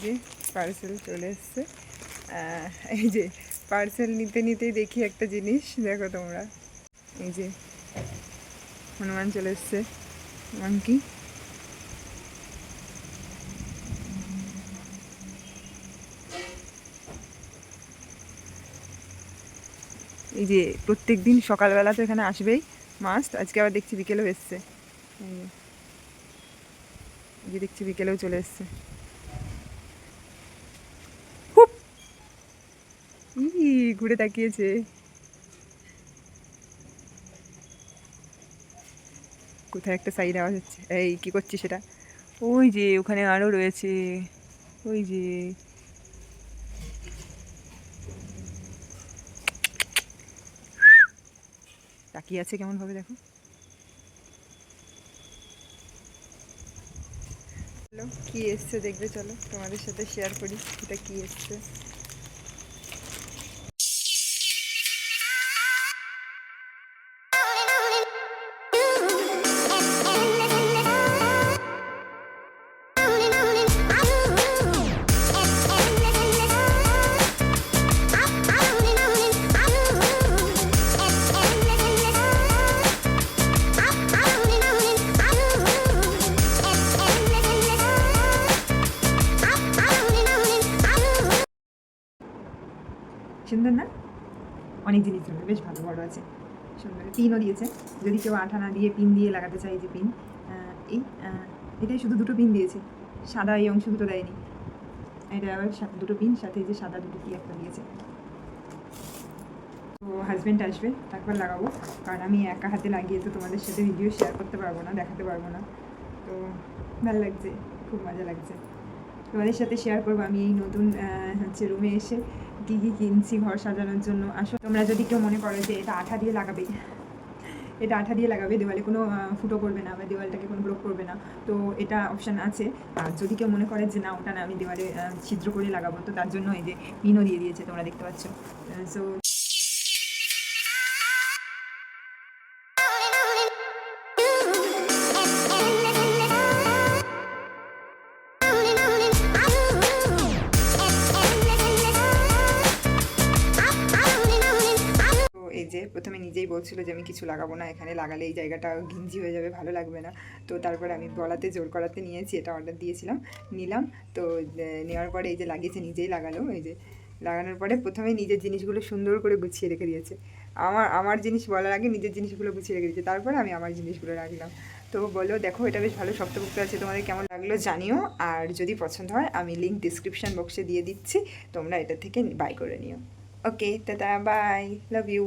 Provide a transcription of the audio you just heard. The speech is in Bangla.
যে পার্সেল চলে এসছে। এই যে পার্সেল নিতে নিতেই দেখি একটা জিনিস, দেখো তোমরা, এই যে হনুমান চলে এসছে, মাঙ্কি। এই যে প্রত্যেক দিন সকালবেলা তো এখানে আসবেই মাস্ট, আজকে আবার দেখছি বিকেলেও এসছে। এই যে দেখছি বিকেলেও চলে এসছে। খুব ঘুরে তাকিয়েছে। কোথায় একটা সাইড আওয়াজ হচ্ছে, এই কি করছি সেটা? ওই যে ওখানে আরও রয়েছে, ওই যে তাকিয়ে আছে কেমন ভাবে, দেখো। চলো কি এসছে দেখবে, চলো তোমাদের সাথে শেয়ার করি এটা কি এসছে। সুন্দর না? অনেক জিনিস রয়েছে, বেশ ভালো বড় আছে, সুন্দর। পিনও দিয়েছে, যদি কেউ আঠা না দিয়ে পিন দিয়ে লাগাতে চাই, যে পিন এই এটাই শুধু দুটো পিন দিয়েছে, সাদা এই অংশ দুটো দেয়নি। এটা আবার দুটো পিন, সাথে যে সাদা দুটো কি একটা দিয়েছে। তো হাজব্যান্ড আসবে তারপর লাগাবো, কারণ আমি একা হাতে লাগিয়ে তো তোমাদের সাথে ভিডিও শেয়ার করতে পারবো না, দেখাতে পারবো না। তো ভালো লাগছে, খুব মজা লাগছে, তোমাদের সাথে শেয়ার করবো আমি এই নতুন হচ্ছে রুমে এসে কী কী কিনছি ঘর সাজানোর জন্য। আসলে তোমরা যদি কেউ মনে করো যে এটা আঠা দিয়ে লাগাবে, এটা আঠা দিয়ে লাগাবে, দেওয়ালে কোনো ফুটো করবে না বা দেওয়ালটাকে কোনো ব্লক করবে না, তো এটা অপশান আছে। আর যদি কেউ মনে করে যে না ওটা না, আমি দেওয়ালে ছিদ্র করে লাগাবো, তো তার জন্য এই যে পিনও দিয়ে দিয়েছে, তোমরা দেখতে পাচ্ছ। সো এই যে প্রথমে নিজেই বলছিল যে আমি কিছু লাগাবো না, এখানে লাগালে এই জায়গাটা ঘিঞ্জি হয়ে যাবে, ভালো লাগবে না। তো তারপরে আমি বলাতে জোর করাতে নিয়েছি, এটা অর্ডার দিয়েছিলাম, নিলাম। তো নেওয়ার পরে এই যে লাগিয়েছে, নিজেই লাগালো। এই যে লাগানোর পরে প্রথমে নিজের জিনিসগুলো সুন্দর করে গুছিয়ে রেখে দিয়েছে। আমার জিনিস বলার আগে নিজের জিনিসগুলো গুছিয়ে রেখে দিয়েছে, তারপরে আমি আমার জিনিসগুলো রাখলাম। তো বলো, দেখো এটা বেশ ভালো শক্তপোক্ত আছে, তোমাদের কেমন লাগলো জানিও। আর যদি পছন্দ হয় আমি লিঙ্ক ডিসক্রিপশান বক্সে দিয়ে দিচ্ছি, তোমরা এটা থেকে বাই করে নিও। ওকে, টাটা, বাই, লাভ ইউ।